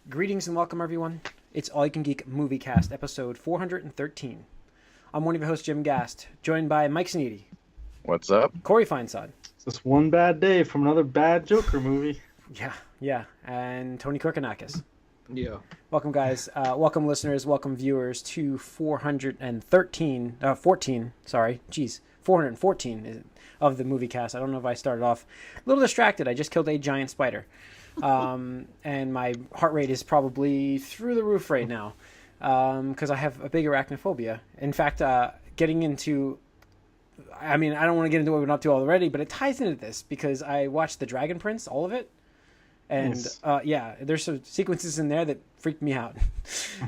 Greetings and welcome, everyone. It's All You Can Geek Moviecast, episode 413. I'm one of your hosts, Jim Gast, joined by Mike Sneedy, What's up? Corey Feinsod. It's just one bad day from another bad Joker movie. Yeah, and Tony Korkanakis. Yeah. Welcome, guys. Welcome, listeners. Welcome, viewers, to 414 of the Moviecast. I don't know if I started off a little distracted. I just killed a giant spider. And my heart rate is probably through the roof right now because I have a big arachnophobia. In fact, getting into... I mean, I don't want to get into what we've been up to already, but it ties into this because I watched The Dragon Prince, all of it. And, Nice. there's some sequences in there that freaked me out.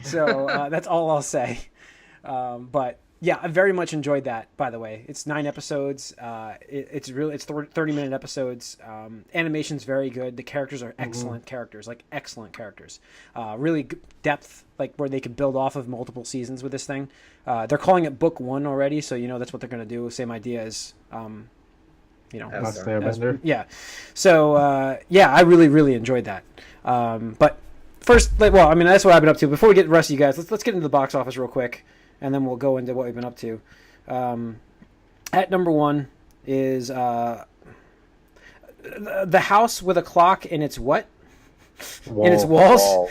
So that's all I'll say. But, yeah, I very much enjoyed that, by the way. It's 9 episodes. It's 30-minute episodes. Animation's very good. The characters are excellent characters, like excellent characters. Really good depth, like where they could build off of multiple seasons with this thing. They're calling it Book 1 already, so that's what they're going to do. Same idea as... yeah. So, I really, really enjoyed that. But first, that's what I've been up to. Before we get the rest of you guys, let's get into the box office real quick, and then we'll go into what we've been up to. At number one is The House with a Clock in its what? In its walls?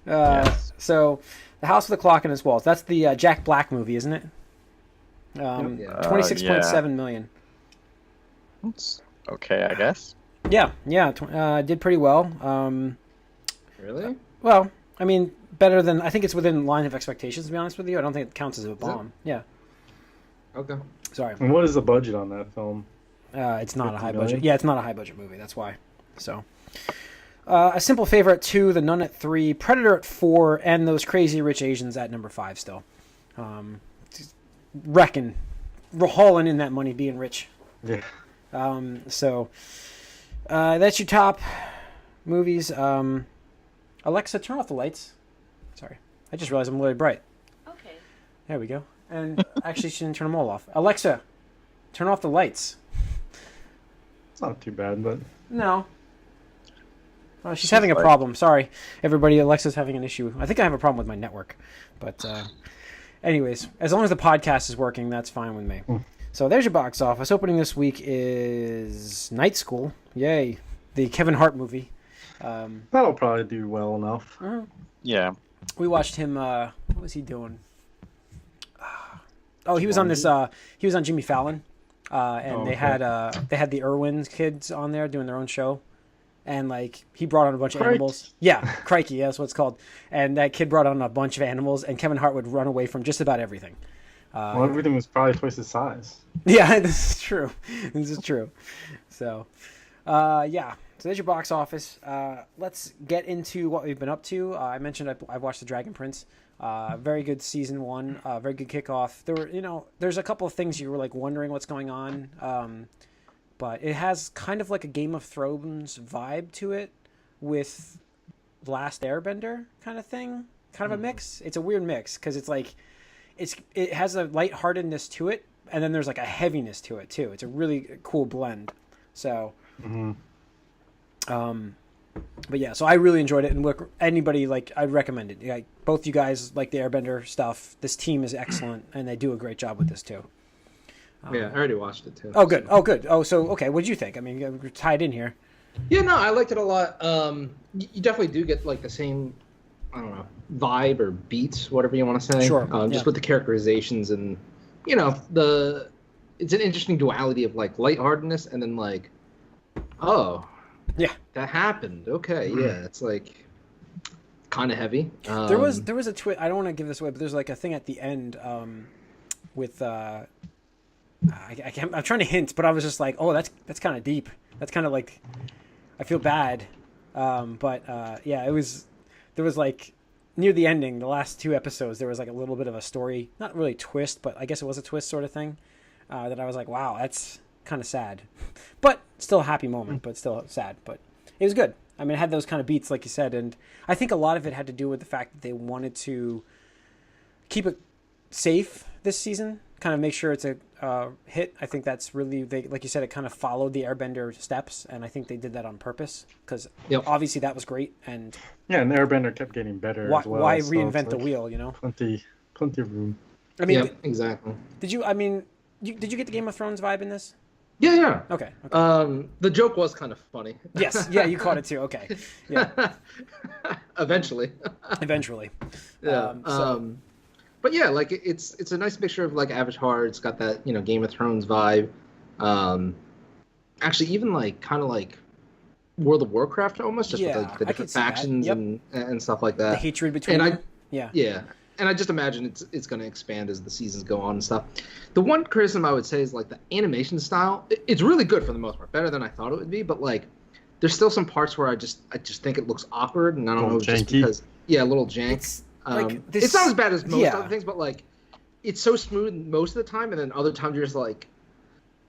Yes. So, The House with a Clock in its walls. That's the Jack Black movie, isn't it? 26.7 million. It's okay, I guess. Yeah, did pretty well. Really? Well, I mean, better than... I think it's within line of expectations, to be honest with you. I don't think it counts as a bomb. Yeah. Okay. Sorry. And what is the budget on that film? It's not a 50 high million? budget. Yeah, it's not a high budget movie. That's why. So, A Simple Favor at 2, The Nun at 3, Predator at 4, and Those Crazy Rich Asians at number 5 still. Just hauling in that money, being rich. Yeah. That's your top movies. Alexa, turn off the lights. Sorry. I just realized I'm really bright. Okay. There we go. And actually, she didn't turn them all off. Alexa, turn off the lights. It's not too bad, but... No. Oh, she's having a problem. Sorry, everybody. Alexa's having an issue. I think I have a problem with my network. But anyways, as long as the podcast is working, that's fine with me. So there's your box office. Opening this week is Night School. Yay. The Kevin Hart movie. That'll probably do well enough. Yeah. We watched him. What was he doing? Oh, he was on this. He was on Jimmy Fallon, and they had the Irwin kids on there doing their own show, and like he brought on a bunch of animals. Yeah, Crikey, that's what it's called. And that kid brought on a bunch of animals, and Kevin Hart would run away from just about everything. Well, everything was probably twice his size. Yeah, this is true. So, So there's your box office. Let's get into what we've been up to. I mentioned I watched The Dragon Prince. Very good season 1. Very good kickoff. There were, there's a couple of things you were like wondering what's going on. But it has kind of like a Game of Thrones vibe to it with Last Airbender kind of thing. Kind of a mix. It's a weird mix because it's like it has a lightheartedness to it, and then there's like a heaviness to it too. It's a really cool blend. So. But yeah, so I really enjoyed it, and look, anybody I'd recommend it. Like both you guys like the Airbender stuff. This team is excellent, and they do a great job with this too. Yeah, I already watched it too. Oh, good. Oh, good. Oh, so okay. What'd you think? I mean, we're tied in here. Yeah, no, I liked it a lot. You definitely do get like the same, I don't know, vibe or beats, whatever you want to say. Sure. Just with the characterizations and it's an interesting duality of like lightheartedness and then like, oh. Yeah, that happened. Okay, yeah, it's like kind of heavy. There was a twist. I don't want to give this away, but there's like a thing at the end with I'm trying to hint, but I was just like, oh, that's kind of deep. That's kind of like I feel bad, it was there was like near the ending, the last 2 episodes, there was like a little bit of a story, not really twist, but I guess it was a twist sort of thing that I was like, wow, that's kind of sad, but still a happy moment, but still sad. But it was good. I mean, it had those kind of beats, like you said, and I think a lot of it had to do with the fact that they wanted to keep it safe this season, kind of make sure it's a hit. I think that's really, like you said, it kind of followed the Airbender steps, and I think they did that on purpose because obviously that was great. And and Airbender kept getting better as well. Why reinvent the wheel? Plenty of room. I mean, exactly. Did you get the Game of Thrones vibe in this? Yeah. Okay. The joke was kind of funny. Yes. Yeah, you caught it too. Okay. Yeah. Eventually. Yeah. But yeah, like it's a nice mixture of like Avatar. It's got that Game of Thrones vibe. Actually, even like kind of like World of Warcraft almost, just with like the different factions and stuff like that. The hatred between them. Yeah. And I just imagine it's going to expand as the seasons go on and stuff. The one criticism I would say is like the animation style. It's really good for the most part, better than I thought it would be. But like, there's still some parts where I just think it looks awkward, and I don't know, just because a little jank. It's not as bad as most other things, but like, it's so smooth most of the time, and then other times you're just like,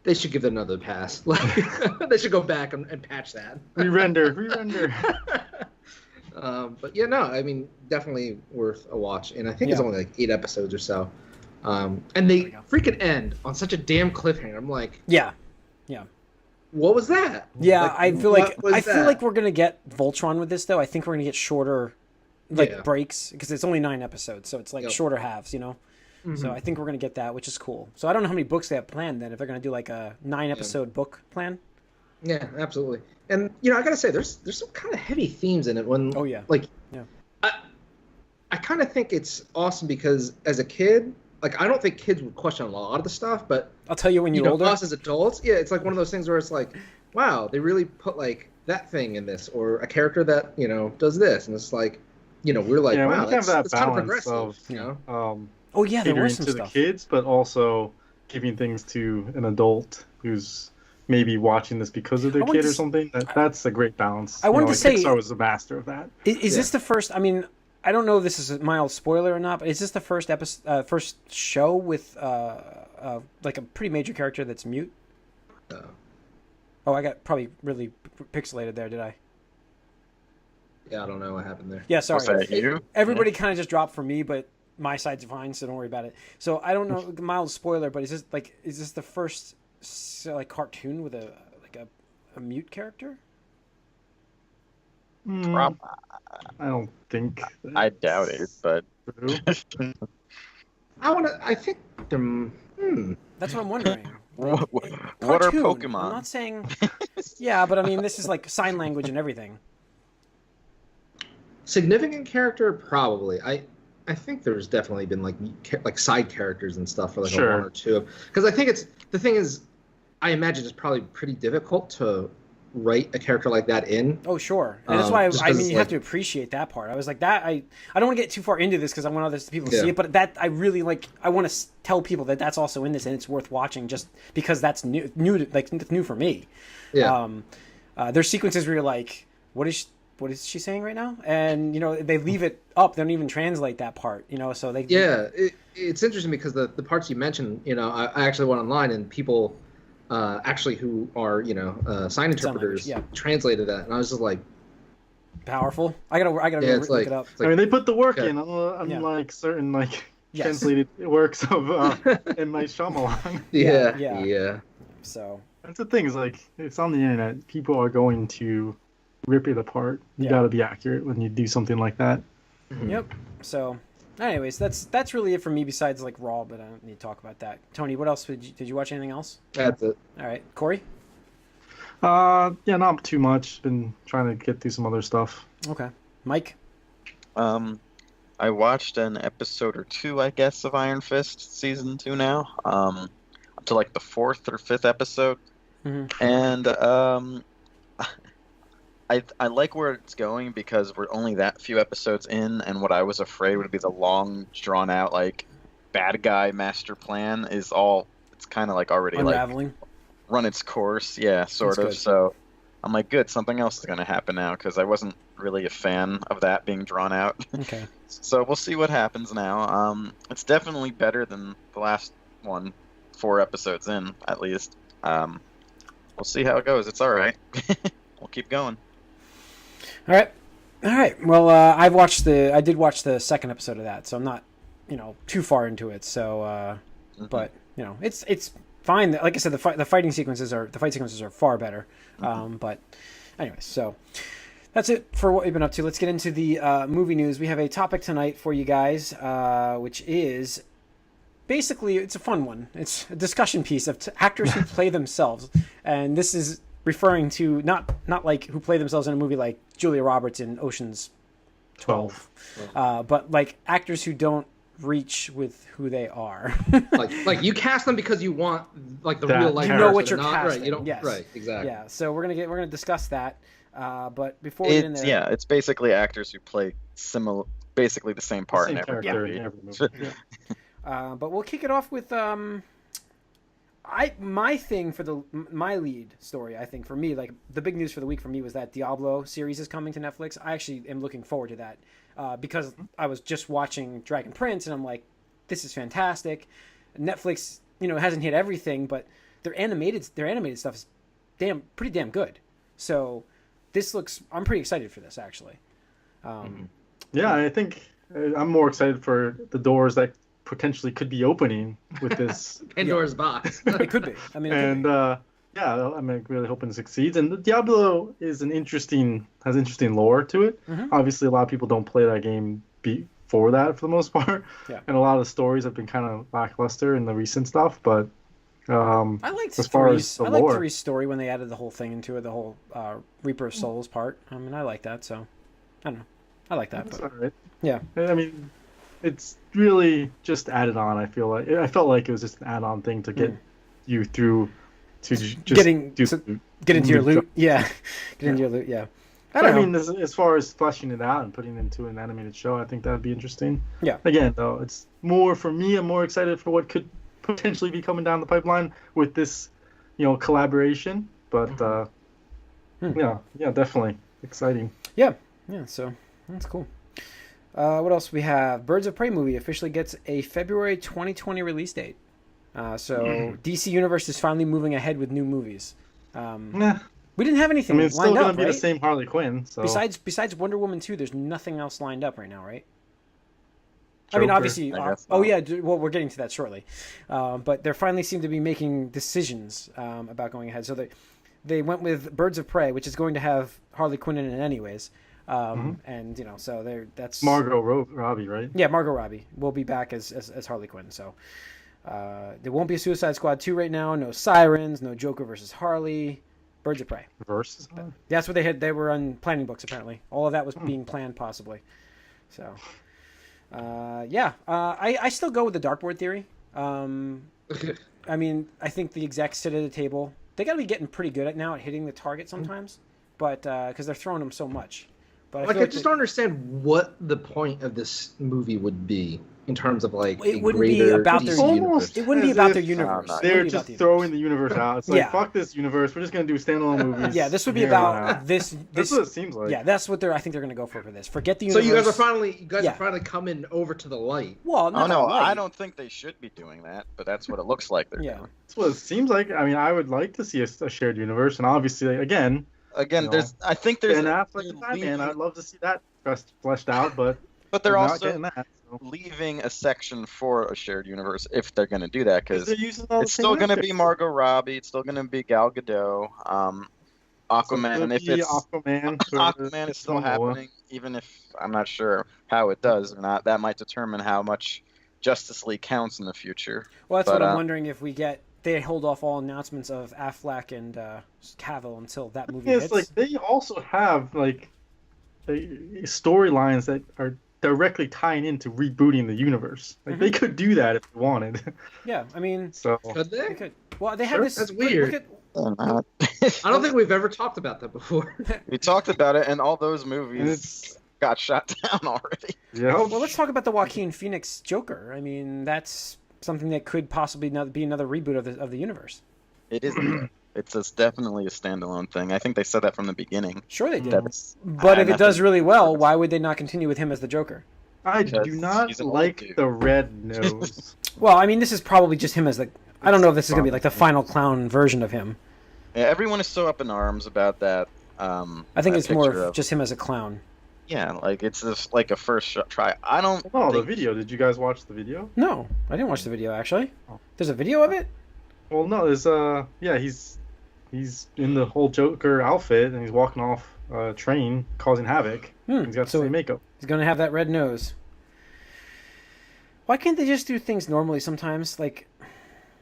they should give it another pass. Like, they should go back and patch that. Re-render. But yeah, no, I mean, definitely worth a watch, and I think it's only like 8 episodes or so. And they freaking end on such a damn cliffhanger. I'm like, what was that? Yeah, like, I feel like we're gonna get Voltron with this, though. I think we're gonna get shorter breaks because it's only 9 episodes, so it's like shorter halves, Mm-hmm. So I think we're gonna get that, which is cool. So I don't know how many books they have planned then. If they're gonna do like a 9-episode book plan. Yeah, absolutely. And I gotta say, there's some kind of heavy themes in it. I kind of think it's awesome because as a kid, like I don't think kids would question a lot of the stuff, but I'll tell you when you're older. Us as adults, it's like one of those things where it's like, wow, they really put like that thing in this, or a character that does this, and it's like, we're like, wow, that's kind of progressive. There was some to stuff. The kids, but also giving things to an adult who's maybe watching this because of their kid or something. That's a great balance. I wanted to say Pixar was the master of that. Is this the first? I mean, I don't know if this is a mild spoiler or not, but is this the first first show with like a pretty major character that's mute? I got probably really pixelated there, did I? Yeah, I don't know what happened there. Yeah, sorry. Was that you? Everybody kind of just dropped for me, but my side's fine, so don't worry about it. So I don't know, mild spoiler, but is this the first like cartoon with a mute character? I don't think. I doubt it, but I think that's what I'm wondering. What are Pokemon? I'm not saying. Yeah, but I mean, this is like sign language and everything. Significant character, probably. I think there's definitely been like side characters and stuff for like a 1 or 2, because I think the thing is, I imagine it's probably pretty difficult to write a character like that in. Oh, sure. And that's why you have to appreciate that part. I was like that. I don't want to get too far into this because I want other people to see it, but that I really like. I want to tell people that that's also in this and it's worth watching just because that's new it's new for me. Yeah. There's sequences where you're like, what is she saying right now? And they leave it up. They don't even translate that part. So they. Yeah, it's interesting because the parts you mentioned. I actually went online and people. Actually, who are sign interpreters translated that, and I was just like, powerful. I gotta look it up. I mean, they put the work in, unlike certain translated works of M. Night Shyamalan. Yeah. So that's the thing. Is it's on the internet. People are going to rip it apart. You got to be accurate when you do something like that. Mm-hmm. Yep. So. Anyways, that's really it for me. Besides Raw, but I don't need to talk about that. Tony, what else did you watch? Anything else? That's it. All right, Corey. Not too much. Been trying to get through some other stuff. Okay, Mike. I watched an episode or 2, I guess, of Iron Fist season 2 now. Up to like the 4th or 5th episode, and I like where it's going because we're only that few episodes in, and what I was afraid would be the long, drawn-out, bad guy master plan is it's kind of already unraveling, run its course, sort of. So I'm like, good, something else is going to happen now because I wasn't really a fan of that being drawn out. Okay. So we'll see what happens now. It's definitely better than the last one, 4 episodes in, at least. We'll see how it goes. It's all right. We'll keep going. All right. Well, I did watch the second episode of that, so I'm not, too far into it. So, but it's fine. Like I said, the fight sequences are far better. But anyway, so that's it for what we've been up to. Let's get into the movie news. We have a topic tonight for you guys, which is basically, it's a fun one. It's a discussion piece of actors who play themselves, and this is referring to not like who play themselves in a movie like Julia Roberts in Ocean's 12, but like actors who don't reach with who they are. like you cast them because you want like the That real life. You know what person, you're not, casting. Right, you don't. Yes. Right. Exactly. Yeah. So we're gonna discuss that. But before we get in there, it's basically actors who play basically the same part in Same every character movie. in every movie. Yeah. but we'll kick it off with my thing for my lead story. I think for me, like the big news for the week for me was that Diablo series is coming to Netflix. I actually am looking forward to that because I was just watching Dragon Prince and I'm like, this is fantastic. Netflix, hasn't hit everything, but their animated stuff is pretty damn good. So I'm pretty excited for this actually. Yeah, I think I'm more excited for the doors that potentially could be opening with this. Pandora's box. It could be. I mean, And I'm really hoping it succeeds. And Diablo is has interesting lore to it. Mhm. Obviously, a lot of people don't play that game before that for the most part. Yeah. And a lot of the stories have been kind of lackluster in the recent stuff. But I liked as far as the lore, Three's story when they added the whole thing into it, the whole Reaper of Souls part. I mean, I like that. So I don't know. I like that. it's But, all right. yeah. I mean, it's really just added on. I felt like it was just an add-on thing to get you through to just Get into your loot. Yeah. Get into your loot. Yeah. I mean, as far as fleshing it out and putting it into an animated show, I think that would be interesting. Yeah. Again, though, it's more for me. I'm more excited for what could potentially be coming down the pipeline with this, collaboration. But yeah, definitely exciting. Yeah. So that's cool. What else we have? Birds of Prey movie officially gets a February 2020 release date. So DC Universe is finally moving ahead with new movies. Nah. We didn't have anything It's still lined going up, to be right? the same Harley Quinn. So Besides Wonder Woman 2, there's nothing else lined up right now, right? I mean, Joker, obviously. I guess Oh not. yeah. Well, we're getting to that shortly. But they finally seem to be making decisions about going ahead. So they went with Birds of Prey, which is going to have Harley Quinn in it anyways. And so that's Margot Robbie, right? Yeah, Margot Robbie will be back as Harley Quinn. So there won't be a Suicide Squad 2 right now. No Sirens. No Joker versus Harley. Birds of Prey. Versus. That's what they had. They were on planning books apparently. All of that was being planned possibly. So I still go with the dartboard theory. I mean, I think the execs sit at a table. They got to be getting pretty good at hitting the target sometimes, but because they're throwing them so much. But I just don't understand what the point of this movie would be in terms of like It a wouldn't be greater about DC their universe. It wouldn't be As about if- their universe. no. It They're wouldn't be just about the throwing universe. the universe out. It's like, Yeah. fuck this universe. We're just going to do standalone movies. Yeah, this would be from here on about out. this. That's what it seems like. Yeah, that's what I think they're going to go for this. Forget the So universe. you guys Yeah. are finally coming over to the light. Well, Oh not no, right. I don't think they should be doing that, but that's what it looks like they're Yeah. doing. That's what it seems like. I mean, I would like to see a shared universe, and obviously, again, Again, No. I think there's Ben Affleck they're and Batman. leaving- I'd love to see that fleshed out, but but they're we're not also getting that. So. leaving a section for a shared universe if they're going to do that, because They're using all the it's same still going to actors. be Margot Robbie, it's still going to be Gal Gadot, Aquaman. So And if it'll be it's Aquaman, for Aquaman is still Momoa. happening, even if I'm not sure how it does or not, that might determine how much Justice League counts in the future. Well, that's But, what I'm wondering if they hold off all announcements of Affleck and Cavill until that movie It's hits. like they also have storylines that are directly tying into rebooting the universe. Like they could do that if they wanted. Yeah, I mean, So Could they they? could. Well, they have Sure. this. That's look- weird. Look at, I don't think we've ever talked about that before. we talked about it, and all those And movies got shot down already. yeah. well, let's talk about the Joaquin Phoenix Joker. I mean, that's something that could possibly be another reboot of the universe. It isn't. It's definitely a standalone thing. I think they said that from the beginning. Sure, they did. That it's, But if it does nothing- really well, why would they not continue with him as the Joker? I Because do not he's an old like dude. the red nose. Well, I mean, this is probably just him as the. I don't know if this is gonna be like the final clown version of him. Yeah, everyone is so up in arms about that. I think that it's more picture of just him as a clown. Yeah, like it's just like a first try. I don't. Oh, the think- video. Did you guys watch the video? No, I didn't watch the video actually. Oh. There's a video of it. Well, no. There's yeah, he's in the whole Joker outfit and he's walking off a train causing havoc. He's got the same makeup. He's gonna have that red nose. Why can't they just do things normally sometimes? Like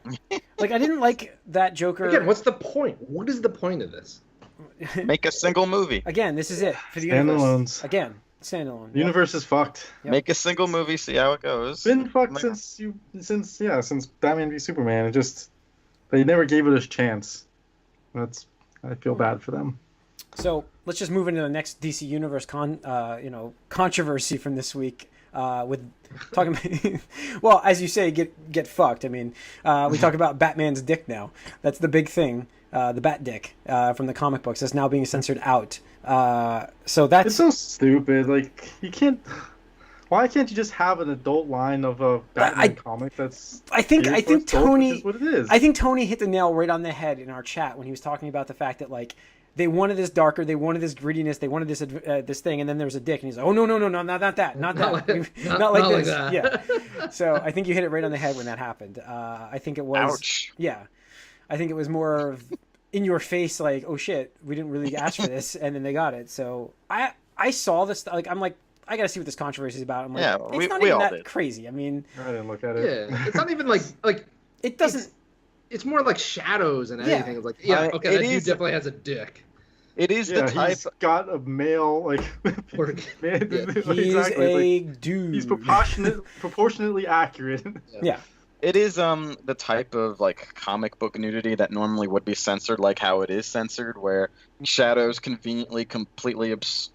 I didn't like that Joker. Again, what's the point? What is the point of this? Make a single movie. Again, this is it for the universe. Standalones. Again, standalone. The universe is fucked. Yep. Make a single movie, see how it goes. Been fucked since Batman v Superman. It just they never gave it a chance. I feel bad for them. So let's just move into the next DC Universe controversy from this week. With talking, well, as you say, get fucked. I mean, we talk about Batman's dick now. That's the big thing. The Bat dick from the comic books is now being censored out. So that's It's so stupid. Like you can't. Why can't you just have an adult line of a Batman comic that's? I think Tony. Which is what it is. I think Tony hit the nail right on the head in our chat when he was talking about the fact that like they wanted this darker, they wanted this grittiness, they wanted this thing, and then there was a dick, and he's like, oh no, not that, not Not that, like- not like not this, like that. yeah. So I think you hit it right on the head when that happened. I think it was, Ouch. yeah, I think it was more of in your face, like, oh shit, we didn't really ask for this, and then they got it. So I saw this, like, I'm like, I gotta see what this controversy is about. I'm like, Yeah, it's not we even all that did. crazy. I mean, I didn't look at it. Yeah, it's not even like it doesn't. it's more like shadows and Yeah. anything. It's like, yeah, okay, it that dude is- definitely has a dick. It is Yeah, the type. he's got a male like. Or- man, He's exactly. a dude. He's proportionately accurate. Yeah. It is the type of like comic book nudity that normally would be censored, like how it is censored, where shadows conveniently completely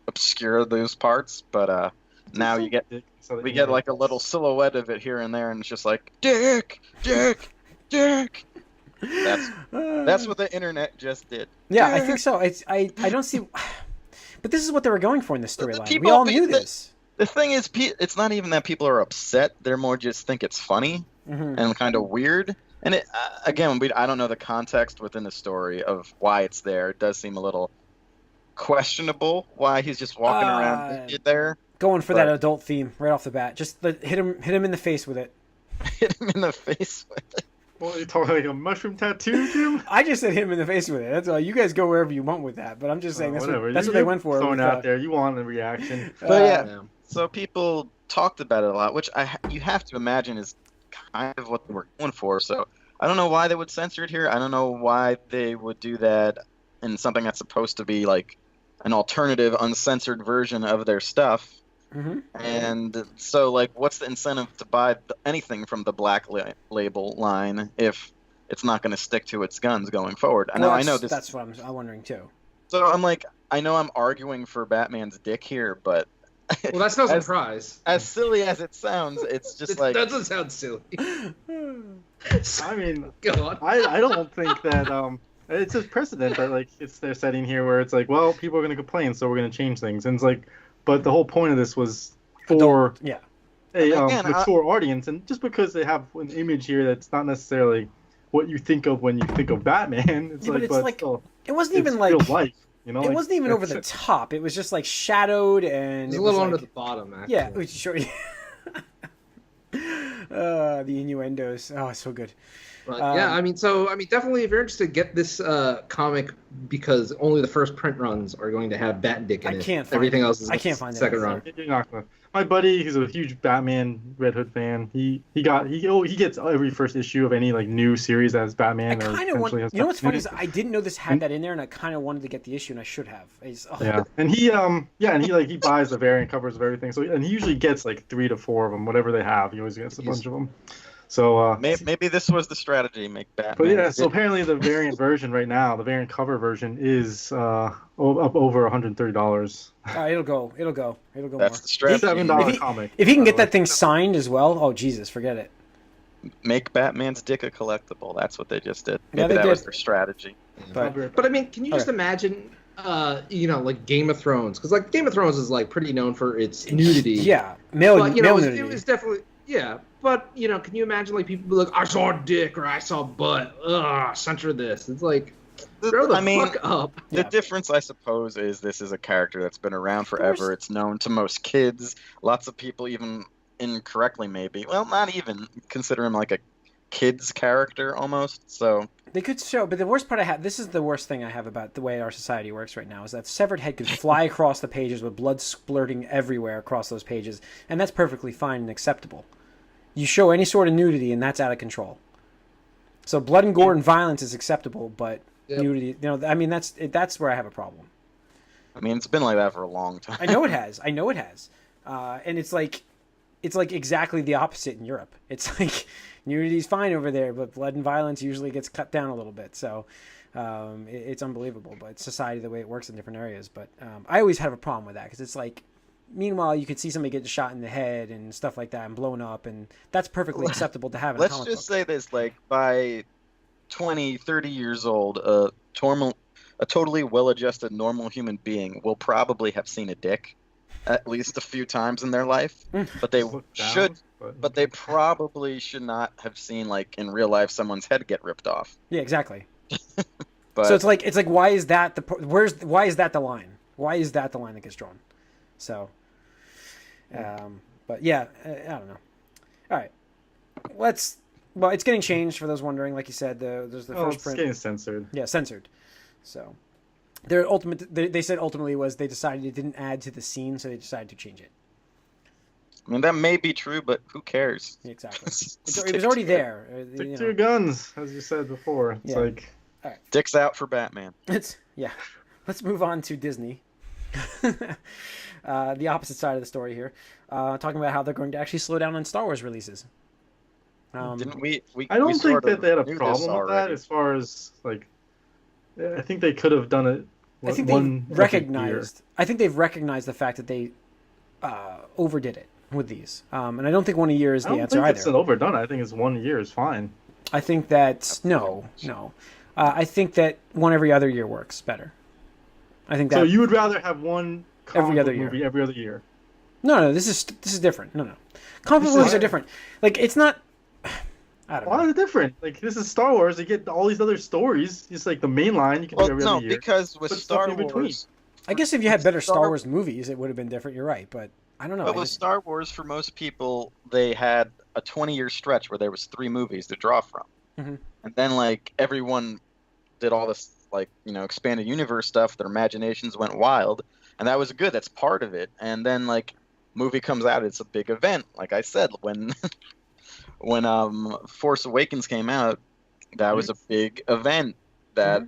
obscure those parts. But now we get like a little silhouette of it here and there, and it's just like dick. That's what the internet just did. Yeah, I think so. I don't see, but this is what they were going for in the storyline. We people- all knew this. The thing is, it's not even that people are upset; they're more just think it's funny Mhm. and kind of weird. And it again, I don't know the context within the story of why it's there. It does seem a little questionable why he's just walking around naked there. Going for that But- adult theme right off the bat. Just hit him in the face with it. Hit him in the face with it. What are you talking like a mushroom tattoo, Jim? I just said hit him in the face with it. That's all. You guys go wherever you want with that. But I'm just saying that's Whatever. what You're they went for. Throwing with, out there, you want a reaction. But yeah, Yeah. so people talked about it a lot, which you have to imagine is kind of what they were going for. So I don't know why they would censor it here. I don't know why they would do that in something that's supposed to be like an alternative, uncensored version of their stuff. Mhm. And so, like, what's the incentive to buy anything from the Black Label line if it's not going to stick to its guns going forward? I know this. That's what I'm wondering too. So I'm like, I know I'm arguing for Batman's dick here, but Well, that's no surprise. as silly as it sounds, it's just like that doesn't sound silly. I mean, Go on. I don't think that it's a precedent that like they're setting here where it's like, well, people are going to complain, so we're going to change things, and it's like, but the whole point of this was for Yeah. a Again, mature audience, and just because they have an image here that's not necessarily what you think of when you think of Batman, it's Yeah, but like, it's like- still, It wasn't it's even like real life, you know. it like, wasn't even over the that's- top. It was just like shadowed and It's it a little was under like, the bottom, actually. yeah. It was sure. The innuendos. Oh, so good. But yeah, I mean, definitely, if you're interested, get this comic because only the first print runs are going to have Bat Dick in I it. can't find Everything it. else is I can't find it. second run. You're not gonna. My buddy, he's a huge Batman Red Hood fan. He gets every first issue of any like new series that has Batman. I or kind of want. potentially has You know what's Batman funny in is I didn't know this had that in there, and I kind of wanted to get the issue, and I should have. Yeah, and he he buys the variant covers of everything. So and he usually gets like 3 to 4 of them, whatever they have. He always gets a bunch of them. So maybe this was the strategy, make Batman. but yeah, so apparently the variant version right now, the variant cover version is up over $130. It'll go That's more. the strategy. $7 comic. If he can get that thing signed as well, oh Jesus, forget it. Make Batman's dick a collectible. That's what they just did. Yeah, Maybe they that did. was their strategy. But I mean, can you just imagine, like Game of Thrones? Because like Game of Thrones is like pretty known for its nudity. Yeah, male But you know, nudity. it was definitely But you know, can you imagine like people be like, I saw a dick or I saw butt. Ugh, censor this. It's like Grow the I mean, fuck up. the Yeah. difference, I suppose, is this is a character that's been around forever. It's known to most kids. Lots of people, even incorrectly, maybe. Well, not even consider him like a kid's character almost. So They could show, but the worst part I have, this is the worst thing I have about the way our society works right now, is that severed head could fly across the pages with blood splurting everywhere across those pages, and that's perfectly fine and acceptable. You show any sort of nudity, and that's out of control. So blood and gore and violence is acceptable, but Yep. nudity, I mean, that's where I have a problem. I mean, it's been like that for a long time. I know it has. And it's like exactly the opposite in Europe. It's like nudity's fine over there, but blood and violence usually gets cut down a little bit. So it's unbelievable, but it's society the way it works in different areas. But I always have a problem with that because it's like, meanwhile, you could see somebody get shot in the head and stuff like that and blown up, and that's perfectly acceptable to have in a Let's comic just book. say this, like, by 20, 30 years old, a totally well-adjusted normal human being will probably have seen a dick at least a few times in their life, but they Look down, should, but they probably should not have seen, like, in real life, someone's head get ripped off. Yeah, exactly. But So it's like why is that why is that the line? Why is that the line that gets drawn? So, but yeah, I don't know. All right, well, it's getting changed for those wondering. Like you said, there's the first it's print. getting censored. Yeah, censored. So they said ultimately was they decided it didn't add to the scene, so they decided to change it. I mean, that may be true, but who cares? Yeah, exactly. It Stick was already to it. there. Stick to your guns, as you said before. It's Yeah. like Dick's out for Batman. Yeah. Let's move on to Disney. The opposite side of the story here, talking about how they're going to actually slow down on Star Wars releases. Didn't we? I don't think sort that of they had a knew this problem with that already. as far as like. I think they could have done it. I think one they've every recognized. I think they've recognized the fact that they overdid it with these, and I don't think 1 year is I the don't answer think either. it's an overdone. I think it's 1 year is fine. I think that no. I think that one every other year works better. I think that So you would rather have one comic Every other book year. movie every other year? no. This is different. No. Comic movies are different. Like it's not. I don't Why know. is it different? Like this is Star Wars. You get all these other stories. Just like the main line, you can Well, do every no, other year. because with Put stuff Star in between. Wars, I guess if you had better Star Star- Wars movies, it would have been different. You're right, but I don't know. but I with just- Star Wars, for most people, they had a 20-year stretch where there was 3 movies to draw from, Mhm. and then like everyone did all this like expanded universe stuff. Their imaginations went wild, and that was good. That's part of it. And then like movie comes out, it's a big event. Like I said, when Force Awakens came out, that was a big event. That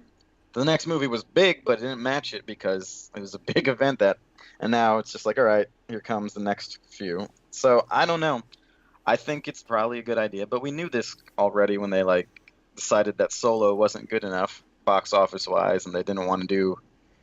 the next movie was big, but it didn't match it because it was a big event. And now it's just like, all right, here comes the next few. So I don't know. I think it's probably a good idea, but we knew this already when they like decided that Solo wasn't good enough box office wise, and they didn't want to do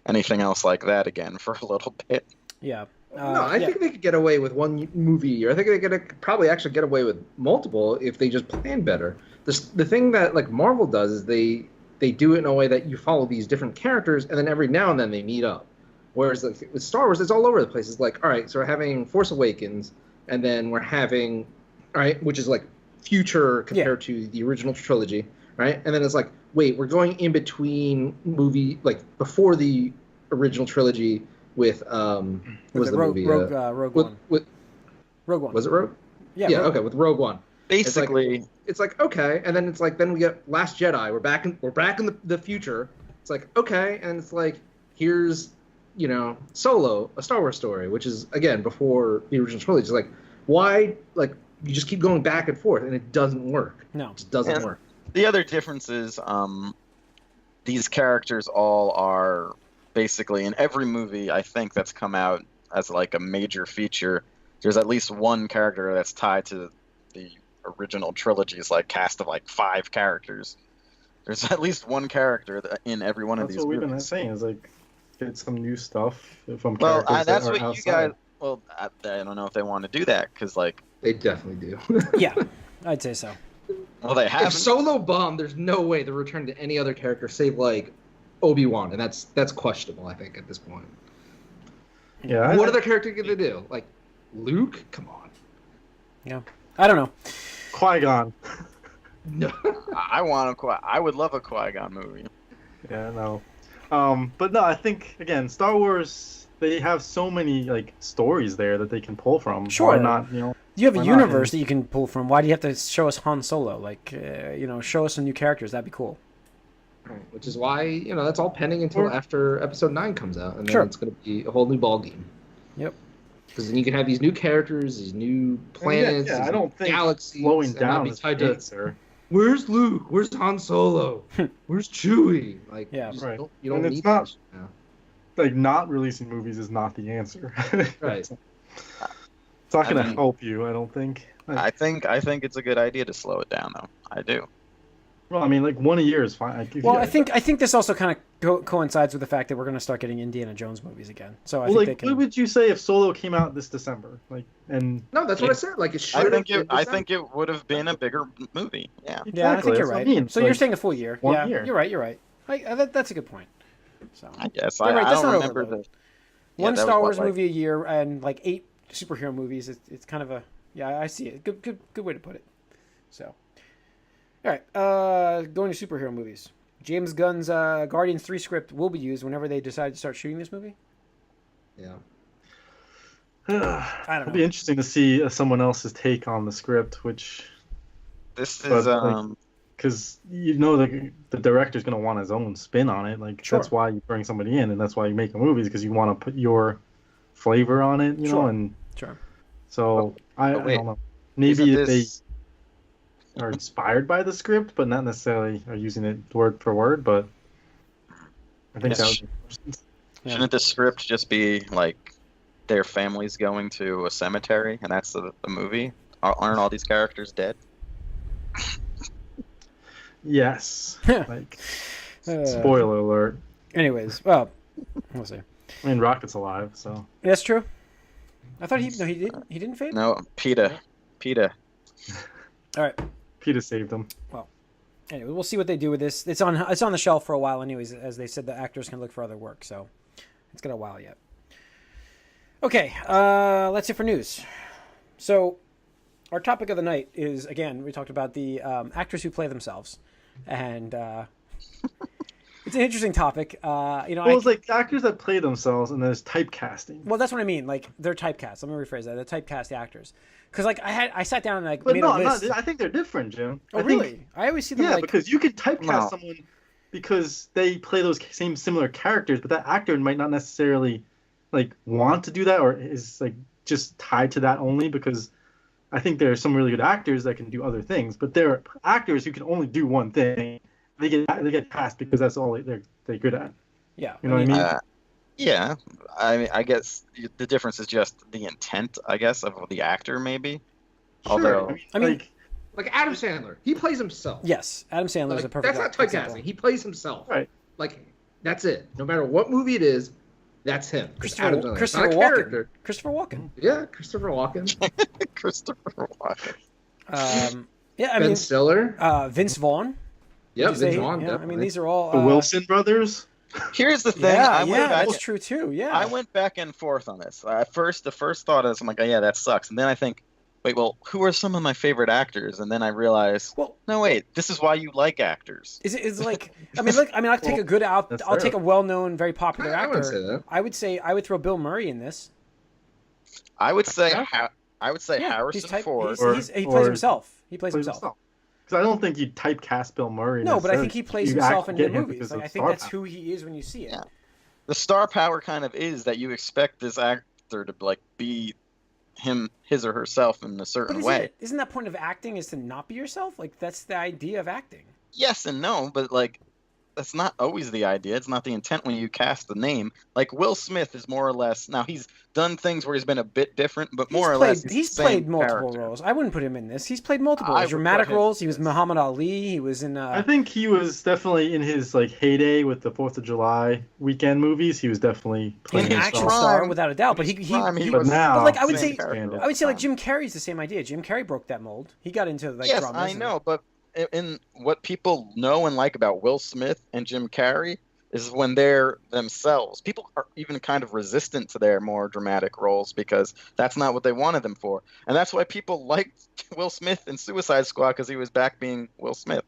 anything else like that again for a little bit. yeah. No, I yeah. think they could get away with one movie a year. I think they could probably actually get away with multiple if they just plan better. The thing that like Marvel does is they do it in a way that you follow these different characters, and then every now and then they meet up. Whereas like, with Star Wars, it's all over the place. It's like, all right, so we're having Force Awakens, and then we're having, all right, which is like future compared to the original trilogy, right? And then it's like, wait, we're going in between movie, like before the original trilogy with what was the movie? Rogue One. With Rogue One. was it Rogue? Yeah. Yeah, Rogue okay, with Rogue One. Basically, It's like okay, and then it's like then we get Last Jedi. We're back in the future. It's like okay, and it's like here's Solo, a Star Wars story, which is again before the original trilogy. It's like why like you just keep going back and forth and it doesn't work. No. It just doesn't Yeah. work. the other difference is these characters all are basically in every movie I think that's come out as like a major feature. There's at least one character that's tied to the original trilogy's like cast of like 5 characters. There's at least one character in every one of That's these what we've been movies. saying is like get some new stuff from Well, characters that's that are what you outside. guys. Well, I don't know if they want to do that because like, They definitely do. Yeah, I'd say so. well, they If haven't. Solo bombed, there's no way to return to any other character save like Obi-Wan, and that's questionable. I think at this point. Yeah, What other character could they do? Like Luke? Come on. Yeah. I don't know. Qui-Gon. No. I want a I would love a Qui-Gon movie. Yeah, no. But no, I think again, Star Wars, they have so many like stories there that they can pull from. Sure. Why not? You know, You have a why not? universe that you can pull from. Why do you have to show us Han Solo? Like, show us some new characters. That'd be cool. Right, which is why that's all pending until after Episode 9 comes out, and then Sure. it's going to be a whole new ball game. Yep. Because then you can have these new characters, these new planets, Yeah, these I don't think galaxies, slowing and not down be is tied the to answer. where's Luke, where's Han Solo, where's Chewie. Like, Yeah, right. You don't And it's need not- this now. Like not releasing movies is not the answer. Right. It's not going to mean- help you, I don't think. Like, I think it's a good idea to slow it down, though. I do. well, I mean, like one a year is fine. Like, if Well, you- I think this also kind of coincides with the fact that we're going to start getting Indiana Jones movies again. So I Well, think they like, can. what would you say if Solo came out this December? Like, and No, that's what I said. Like, it should. I think it would have been a bigger movie. Yeah. Yeah, I think you're that's what I right. mean. So you're Like, saying a full year? one Yeah, year. you're right. You're right. That's a good point. So I guess. You're right, I that's don't not remember overload. the. one that was Star what, Wars like- movie a year and like 8 superhero movies. It's kind of a I see it. Good way to put it. So, all right, going to superhero movies. James Gunn's Guardians 3 script will be used whenever they decide to start shooting this movie. Yeah. I don't It'll know. be interesting to see someone else's take on the script, which This But, is like, because the director's going to want his own spin on it. Like Sure. that's why you bring somebody in, and that's why you make a movie, because you want to put your flavor on it, you know. Sure. And Sure. so I wait, don't know. Maybe isn't if this- they are inspired by the script, but not necessarily are using it word for word. But I think Yes. that would Yeah. Shouldn't the script just be like their families going to a cemetery, and that's the movie? Aren't all these characters dead? yes. Yeah. Like Uh, spoiler alert. Anyways, well, we'll see. I mean, Rocket's alive, so That's true. I thought he didn't fade. No, PETA. All right. Peter saved him. Anyway, we'll see what they do with this. It's on the shelf for a while, anyways. As they said, the actors can look for other work, so it's got a while yet. Okay, that's it for news. So, our topic of the night is, again, we talked about the actors who play themselves, and it's an interesting topic. Well, it's like actors that play themselves, and there's typecasting. Well, that's what I mean. Like, they're typecast. Let me rephrase that. They're typecast actors. Because, like, I sat down and like But made no, a list. I think they're different, Jim. Oh, I think- really? I always see them Yeah, like. because you can typecast No. someone because they play those same similar characters, but that actor might not necessarily like want to do that, or is like just tied to that only because I think there are some really good actors that can do other things, but there are actors who can only do one thing. They get cast because that's all they're good at. Yeah. You know what I mean? Yeah, I guess the difference is just the intent, I guess, of the actor, maybe. Although, I mean- like, Like Adam Sandler, he plays himself. Yes, Adam Sandler is Like, a perfect. that's not example. typecasting. He plays himself. right. Like, that's it. No matter what movie it is, that's him. It's Adam Sandler. It's Christopher not a Walken. character. Christopher Walken. Yeah, Christopher Walken. Christopher Walken. Yeah, I Ben mean, Stiller. Vince Vaughn. Yep, Would you Vince say? Vaughn. Yeah, I mean, definitely. these are all The Wilson brothers. Here's the thing. Yeah, I went yeah, back. that's true too. Yeah. I went back and forth on this. The first thought is, I'm like, oh, yeah, that sucks. And then I think, wait, well, who are some of my favorite actors? And then I realize, Well, no, wait, this is why you like actors. is like I mean, look, I'll take a good out. that's I'll fair. take a well-known, very popular I wouldn't actor. say that. I would throw Bill Murray in this. I would say, Yeah. Yeah, Harrison Ford. he Or- plays himself. He plays himself. Because I don't think you'd typecast Bill Murray. No, but I necessarily. think he plays You himself in get the him movies. because Like, of I think star that's power. who he is when you see it. Yeah. The star power kind of is that you expect this actor to like be his or herself in a But certain way. isn't that point of acting is to not be yourself? Like that's the idea of acting. Yes and no, but like that's not always the idea. It's not the intent when you cast the name. Like Will Smith is more or less, now he's done things where he's been a bit different, but more or less He's the played same multiple character. roles. I wouldn't put him in this. He's played multiple I roles. would Dramatic put him roles. He in was this. Muhammad Ali. He was in. I think he was definitely in his like heyday with the 4th of July weekend movies. He was definitely playing an his action himself. star prime- without a doubt. But he But was now, but, like, I would same say- character. I would say like Jim Carrey's the same idea. Jim Carrey broke that mold. He got into like Yes, dramas I and- know, but in what people know and like about Will Smith and Jim Carrey is when they're themselves. People are even kind of resistant to their more dramatic roles because that's not what they wanted them for. And that's why people liked Will Smith in Suicide Squad because he was back being Will Smith.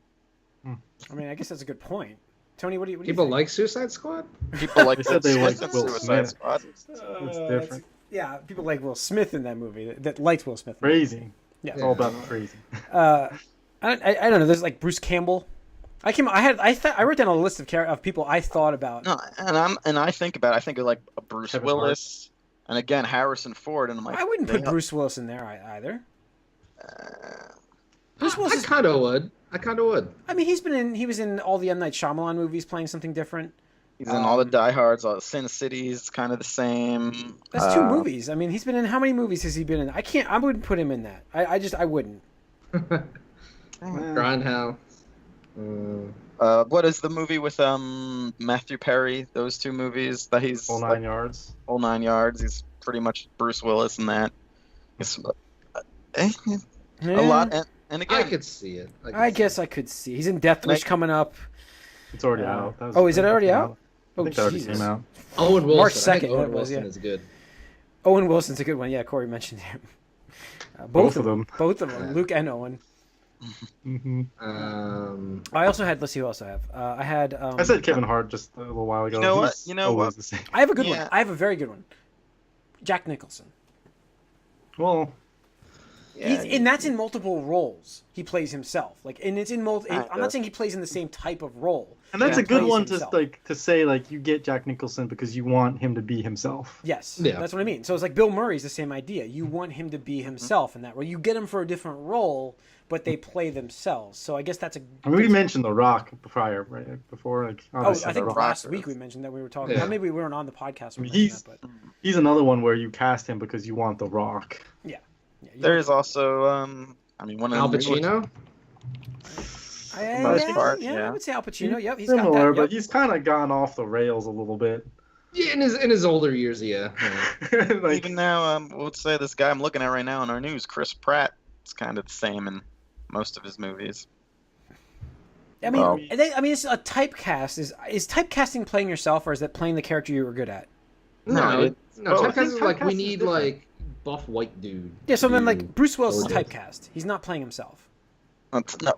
I mean, I guess that's a good point. Tony, what do you People think? like Suicide Squad? People like They said they Will like Smith Will in Suicide Smith. Squad. It's different. Yeah, people like Will Smith in that movie. That liked Will Smith. Crazy. Yeah. It's all about the crazy. I don't know. There's like Bruce Campbell. I wrote down a list of people I thought about. No, I think of like Bruce Kevin Willis, and again Harrison Ford, and I'm like, I wouldn't put Bruce Willis in there either. Bruce Willis. I kind of would. I mean, he was in all the M. Night Shyamalan movies, playing something different. He's in all the Die Hards, all the Sin Cities, kind of the same. That's 2 movies. I mean, he's been in how many movies has he been in? I wouldn't put him in that. I wouldn't. Grindhouse. What is the movie with Matthew Perry? Those 2 movies that he's Whole 9 yards. Whole 9 yards. He's pretty much Bruce Willis in that. It's, a lot, and again, I could see it. I guess I could see. He's in Death Wish coming up. It's already out. Is it already out? I think that already came out. Owen Wilson. March I think 2nd, Owen that was, Wilson yeah. is good. Owen Wilson's a good one. Yeah, Corey mentioned him. Both of them. Both of them. Luke and Owen. Mm-hmm. I also had. Let's see who else I have. I had. I said Kevin Hart just a little while ago. You know what? He's You know always what? the same. I have a good Yeah. one. I have a very good one. Jack Nicholson. Well, And that's in multiple roles. He plays himself. And it's in Kinda. I'm not saying he plays in the same type of role. and that's He a good plays one himself. to say you get Jack Nicholson because you want him to be himself. Yes, Yeah. that's what I mean. So it's like Bill Murray's the same idea. You want him to be himself in that role. You get him for a different role, but they play themselves. So I guess that's a. I mean, we mentioned The Rock prior, right? Before, Oh, obviously I think The Rock. last week we mentioned that we were talking. Yeah. Maybe we weren't on the podcast. I mean, when we mentioned that, he's another one where you cast him because you want The Rock. yeah, there is also one of Al the Pacino. most part, yeah, I yeah. would say Al Pacino. Yep, he's Similar, got that. but Yep. he's kind of gone off the rails a little bit. Yeah, in his older years, yeah. Even now, let's say this guy I'm looking at right now in our news, Chris Pratt, is kind of the same in most of his movies. I mean, Well- it's a typecast. Is typecasting playing yourself, or is that playing the character you were good at? No, both. typecast is like Typecast we is need different. like buff white dude. Yeah, so then to like Bruce Willis is Gorgeous. typecast. He's not playing himself.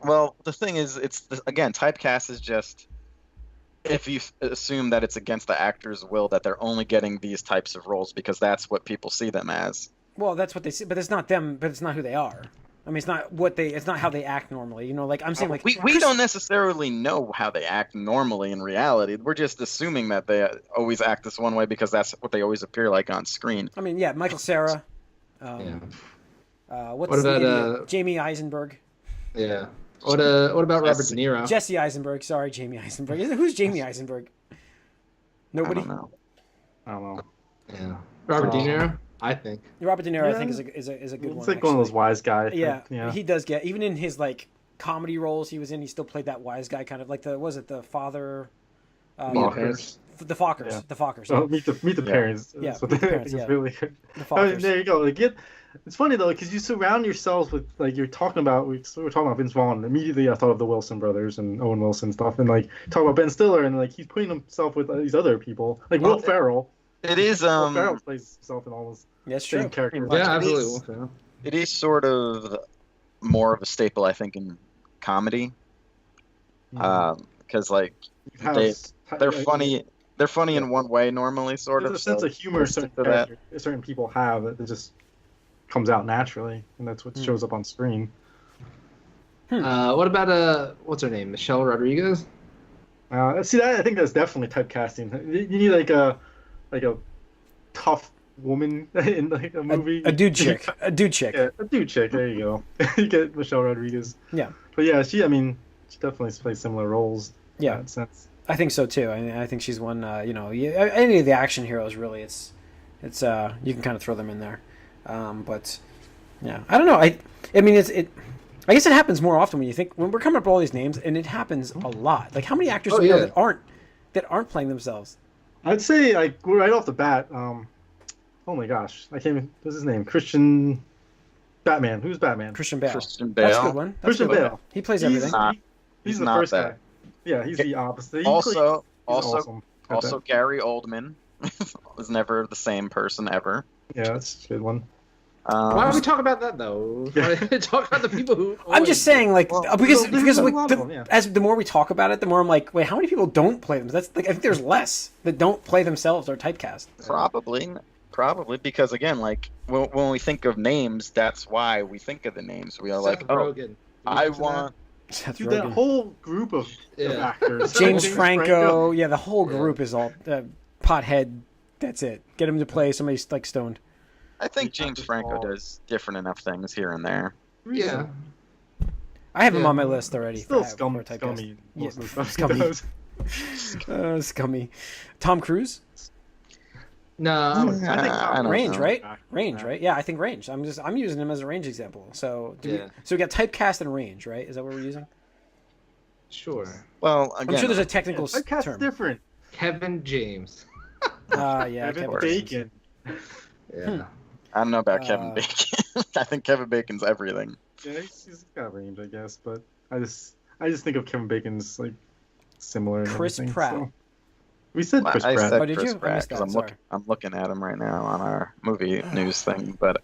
Well, the thing is, again, typecast is just if you assume that it's against the actor's will that they're only getting these types of roles because that's what people see them as. Well, that's what they see, but it's not them. But it's not who they are. I mean, it's not what they. It's not how they act normally. You know, like I'm saying, like we don't necessarily know how they act normally in reality. We're just assuming that they always act this one way because that's what they always appear like on screen. I mean, yeah, Michael Cera. Yeah. What's What the about, idiot? Jamie Eisenberg? Yeah. What about Robert De Niro? Jesse Eisenberg. Sorry, Jamie Eisenberg. Who's Jamie Eisenberg? Nobody. I don't know. I don't know. Yeah. Robert De Niro, I think. Robert De Niro, I Yeah. think, is a good one. It's like one of those actually. wise guys. Yeah, he does get even in his like comedy roles he was in. He still played that wise guy kind of like the father. Meet the Fockers. Parents. The Fockers. Yeah. The Fockers. Oh, meet the parents. Yeah, That's what Meet the they- Parents, it's yeah. really good. The I mean, Fockers. there you go. It's funny though because you surround yourselves with you're talking about we were talking about Vince Vaughn. Immediately I thought of the Wilson brothers and Owen Wilson stuff, and talk about Ben Stiller and he's putting himself with these other people like Will Ferrell. It is Will Ferrell plays himself in almost That's same true. character. But Yeah, it absolutely. is- Yeah. It is sort of more of a staple, I think, in comedy, because like they're funny. They're funny in one way normally, sort There's of. a sense so of humor we'll certain stick to that. certain people have that just comes out naturally, and that's what shows up on screen. What about what's her name? Michelle Rodriguez? See that I think that's definitely typecasting. You need like a tough woman in like a movie. A dude chick. A dude chick. Yeah, a dude chick. There you go. You get Michelle Rodriguez. Yeah. But yeah, she definitely plays similar roles. Yeah. In that sense. I think so too. I think she's one. Any of the action heroes really. It's you can kind of throw them in there, but yeah, I don't know. I mean I guess it happens more often when you think when we're coming up with all these names, and it happens a lot. Like how many actors do we know that aren't playing themselves? I'd say right off the bat. Oh my gosh, I can't even. What's his name? Christian. Batman. Who's Batman? Christian Bale. Christian That's a Bale. good one. That's Christian a good one. Bale. He plays He's everything. not- He's the not first that. guy. Yeah, he's the opposite. Also, He's also, awesome at also, that. Gary Oldman was never the same person ever. Yeah, that's a good one. Why don't we talk about that though? Why don't we talk about the people who. I'm just saying, like, Well, because there's a like, lot of them, yeah. as the more we talk about it, the more I'm like, wait, how many people don't play them? That's like, I think there's less that don't play themselves or typecast. Probably because again, like when we think of names, that's why we think of the names. We are Seth like, Rogen. I want. Seth Dude, that Rogen. whole group of actors. James Franco, yeah, the whole group is all pothead. That's it. Get him to play somebody like stoned. I think James Franco does different enough things here and there. Yeah. I have him on my list already. Still for scummy. typecast. Most of the stuff he scummy. does. Scummy. Tom Cruise. No, I don't Range, know. right? Range, right? Yeah, I think range. I'm using him as a range example. So so we got typecast and range, right? Is that what we're using? sure. Well, again, I'm sure there's a technical Typecast's term. different. Kevin James. Yeah, Kevin Kevin Bacon. Yeah. I don't know about Kevin Bacon. I think Kevin Bacon's everything. Yeah, he's got range, I guess, but I just think of Kevin Bacon's like similar. And Chris everything, Pratt. So. We said Chris I Pratt. said Oh, did Chris you? I Pratt missed that, because sorry. I'm looking at him right now on our movie news thing. But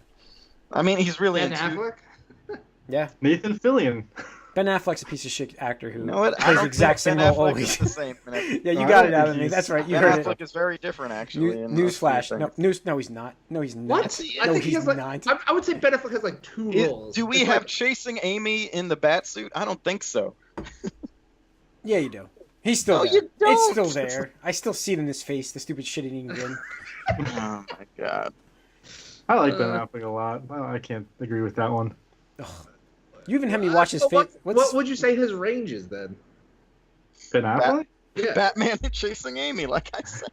I mean, he's really Ben into. Affleck. Yeah, Nathan Fillion. Ben Affleck's a piece of shit actor who You know what? I plays don't the exact think same Ben role Affleck is always. the same. Yeah, you No, I got don't it out think of me. he's- That's right. You Ben heard Affleck it. is very different, actually. in those Newsflash. two No, things. no, he's not. No, he's not. What? I I No, think he he's has like. not. I would say Ben Affleck has like two roles. Do we It's have like- Chasing Amy in the bat suit? I don't think so. Yeah, you do. He's still No, there. you don't. It's still there. I still see it in his face, the stupid shit-eating grin. Oh my god. I like Ben Affleck a lot. I can't agree with that one. You even had me watch his So face. what would you say his range is then? Ben Affleck? Yeah. Batman and Chasing Amy, like I said.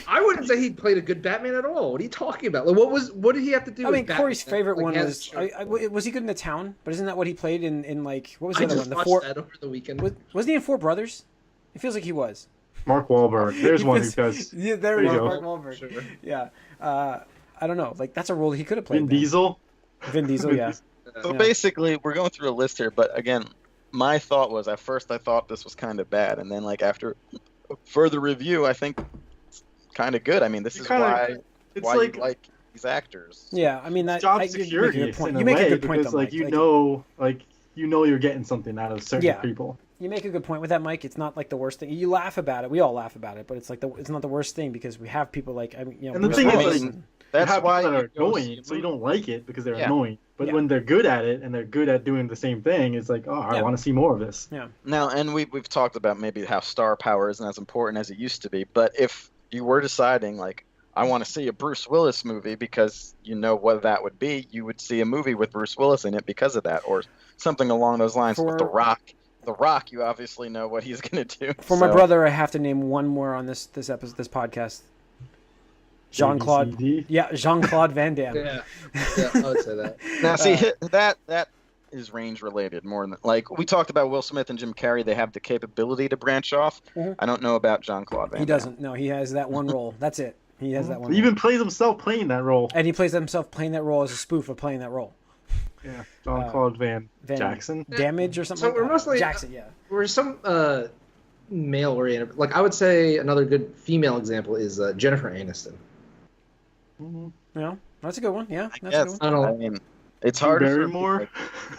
I wouldn't say he played a good Batman at all. What are you talking about? Like, what did he have to do? I mean, with Batman? Corey's favorite Like, one he has was a shirt. was he good in The Town? But isn't that what he played in like what was the I other just one? The watched four. that over the weekend. Wasn't he in Four Brothers? It feels like he was. Mark Wahlberg. There's one who does. Yeah, there There he you is, go. Mark Wahlberg. Sure. Yeah. I don't know. Like that's a role he could have played. Vin then. Diesel. Vin Diesel. Yeah. So Yeah. basically, we're going through a list here, but again, my thought was at first I thought this was kind of bad, and then like after further review, I think it's kind of good. I mean, this You is kinda- It's why like you like these actors. Yeah. I mean that. job you make a security good point. in You a make way a good point because though, like Mike. you know you're getting something out of certain Yeah. people. You make a good point with that, Mike. It's not like the worst thing. You laugh about it. We all laugh about it, but it's like it's not the worst thing because we have people like And the Bruce thing is, Willis like, and- That's you have why people that are you go see annoying, a so you movie. don't like it because they're Yeah. annoying. But Yeah. when they're good at it and they're good at doing the same thing, it's like, oh, I Yeah. want to see more of this. Now, and we've talked about maybe how star power isn't as important as it used to be, but if you were deciding like I want to see a Bruce Willis movie because you know what that would be, you would see a movie with Bruce Willis in it because of that, or something along those lines. With The Rock, you obviously know what he's gonna do. For my so- brother, I have to name one more on this episode, this podcast. Jean-Claude. ABCD. Yeah, Jean-Claude Van Damme. Yeah, I would say that. Now, see, that is range related more than like we talked about Will Smith and Jim Carrey. They have the capability to branch off. Mhm. I don't know about Jean-Claude Van He Damme. doesn't. No, he has that one role. That's it. He has that one. He even role. plays himself playing that role. And he plays himself playing that role as a spoof of playing that role. Yeah, Jean-Claude Van Jackson. Damage or something. So like we're that. mostly- Jackson. Yeah. We're some male oriented. Like I would say another good female example is Jennifer Aniston. Mhm. Yeah, that's a good one. Yeah, that's a good Yes, one. I don't know. I mean, it's Drew harder Barrymore.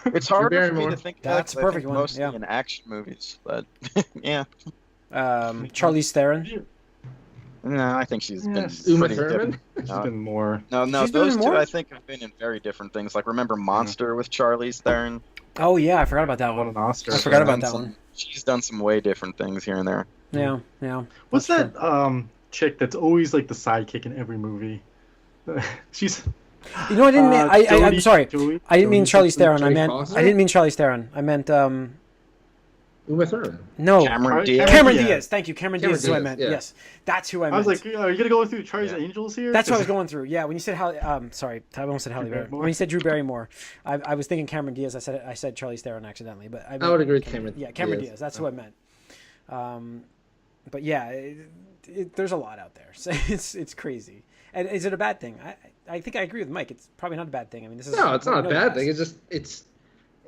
for it's harder for me Barrymore. to think of That's that, a 'cause I perfect think one, mostly yeah. in action movies, but yeah. Charlize Theron. No, I think she's been Yes. Uma pretty Thurman. different. She's been more. No, She's been in those two more? I think have been in very different things. Like remember Monster with Charlize Theron? Oh yeah, I forgot about that Won one. an Oscar. I forgot about Done that some- one. She's done some way different things here and there. Yeah, yeah. What's That's that chick that's always like the sidekick in every movie? She's. You know, I didn't mean. I'm Jodie- sorry. Jodie- I didn't mean Jodie Charlize Theron. I Jodie meant. Foster? I didn't mean Charlize Theron. I meant. Uma Thurman. No. Cameron Cameron Diaz. Cameron Diaz. Diaz. Thank you. Cameron Cameron Diaz is who I Diaz, meant. yeah. Yes, that's who I meant. I was like, are you gonna go through Charlie's Yeah. Angels here? That's what I was going through. Yeah, when you said sorry, I almost said Halle Drew Berry. Barrymore? When you said Drew Barrymore, I was thinking Cameron Diaz. I said Charlize Theron accidentally, but I would agree with Cameron. Yeah, Cameron Diaz. That's who I meant. But yeah, there's a lot out there. So it's crazy. And is it a bad thing? I think I agree with Mike. It's probably not a bad thing. I mean, this is No, it's not a we know bad this. thing. It's just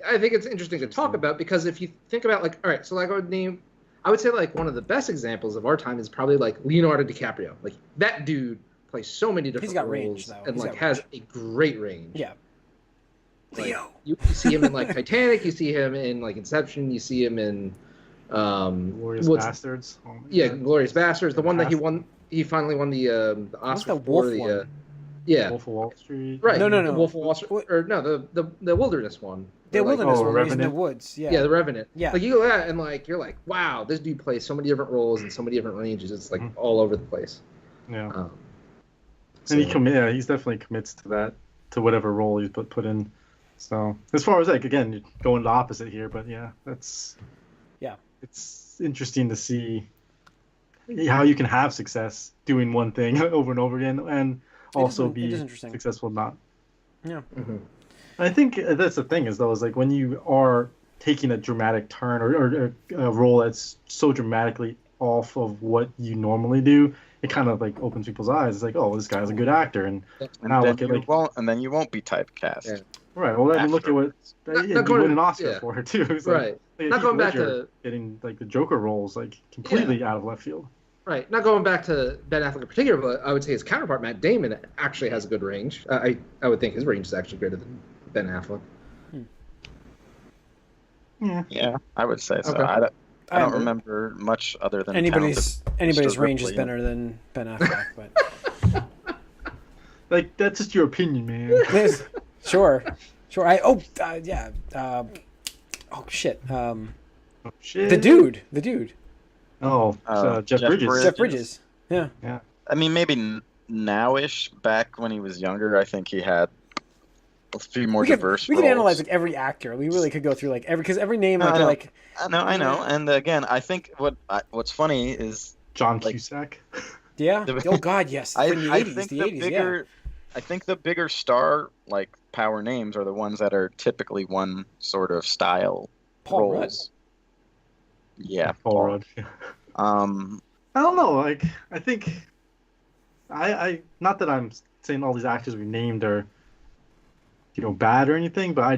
I think it's interesting to talk about because if you think about like, all right, so like I would say like one of the best examples of our time is probably like Leonardo DiCaprio. Like that dude plays so many different He's got roles range, though. and He's like got has range. a great range. Yeah. Like, Leo. you see him in like Titanic, you see him in like Inception, you see him in Glorious what's- Bastards. Oh my yeah, God. Glorious Bastards, the one that he Fantastic. won. He finally won the What's Oscar the for wolf the one? yeah, Wolf of Wall Street. right. No, no, The no. Wolf of Wall Street, What- or no, the Wilderness one. The Or, like, Wilderness oh, one, where he's in the Revenant? woods. Yeah. Yeah, the Revenant. Yeah. Like you go at it and like you're like, wow, this dude plays so many different roles and so many different ranges. It's like all over the place. Yeah. So- And he's definitely commits to that, to whatever role he's put in. So as far as like again, you're going the opposite here, but yeah, it's interesting to see how you can have success doing one thing over and over again, and also it be is interesting. successful not. Yeah. Mhm. I think that's the thing is though, is like when you are taking a dramatic turn or a role that's so dramatically off of what you normally do, it kind of like opens people's eyes. It's like, oh, this guy's a good actor, and now look at like and then you won't be typecast. Yeah. right. Well, I mean, look at what Not you going- win an Oscar yeah. for it too. It's Right. Like Not Heath going back Ledger to- getting like the Joker roles like completely out of left field. Right. Not going back to Ben Affleck in particular, but I would say his counterpart Matt Damon actually has a good range. I would think his range is actually greater than Ben Affleck. Yeah. Yeah, I would say so. Okay. I don't remember much other than Anybody's talented range is Ripley. better than Ben Affleck, but Like that's just your opinion, man. sure. Yeah. Oh shit. Oh, shit. The dude. Oh, Jeff Jeff Bridges. Bridges. Jeff Bridges. Yeah. I mean, maybe nowish. Back when he was younger, I think he had a few more diverse We could roles. analyze like every actor. We really could go through like because every name No, like I you're know. like I know. And again, I think what's funny is John like- Cusack. yeah. The- Oh God, yes. I In the 80s, think the the 80s, bigger I think the bigger star like power names are the ones that are typically one sort of style Paul Rudd. roles. Yeah, Paul Rudd. I don't know. Like I think I not that I'm saying all these actors we named are bad or anything, but I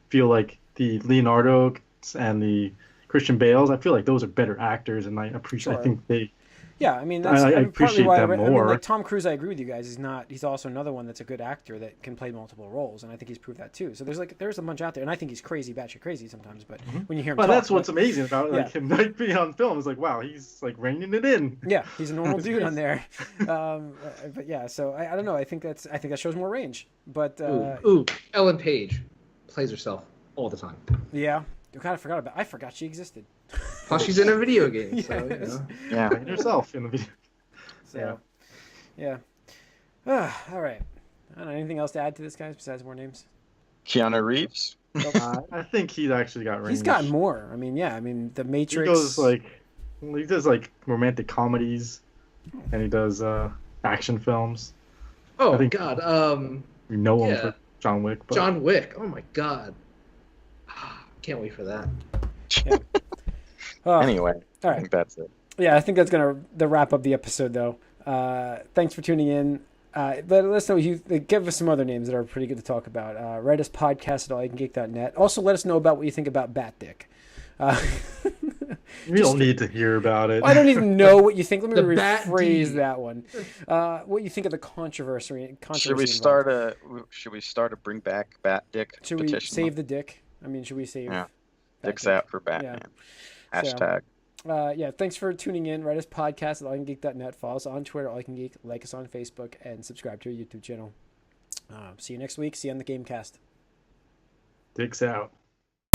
feel like the Leonardo and the Christian Bales, I feel like those are better actors, and I appreciate. Sure. I think they. Yeah, I mean that's I partly appreciate why them I mean more. like Tom Cruise. I agree with you guys. He's also another one that's a good actor that can play multiple roles, and I think he's proved that too. So there's a bunch out there, and I think he's crazy, batshit crazy sometimes. But when you hear him, But talk, that's what's amazing about yeah. him like being on film. Is like, wow, he's like reining it in. Yeah, he's a normal dude on there. But yeah, so I don't know. I think that shows more range. But Ooh, Ellen Page plays herself all the time. yeah, I forgot she existed. Plus, she's in a video game. So, Yes. yeah. Playing herself in the video. So yeah. All right. I don't know anything else to add to this, guys, besides more names. Keanu Reeves. I think he's actually got range. He's got more. I mean, yeah. I mean, The He Matrix. does like romantic comedies, and he does action films. Oh I think- God, We know him Yeah. for John Wick. But John Wick. Oh my God, can't wait for that. Anyway, all I right. think that's it. Yeah, I think that's gonna wrap up the episode, though. Thanks for tuning in. Let us know give us some other names that are pretty good to talk about. Write us podcast at allycangeek.net. Also, let us know about what you think about Bat Dick. we don't need to hear about it. I don't even know what you think. Let me The Bat rephrase D. that one. What you think of the controversy? Should we start a bring back Bat Dick Should we petition? save the dick? I mean, should we save? Yeah. Bat Dicks Dick? out for Batman. Hashtag. Yeah, thanks for tuning in. Write us podcast at allycangeek.net. Follow us on Twitter, allycangeek. Like us on Facebook, and subscribe to our YouTube channel. See you next week. See you on the Gamecast. Dicks out.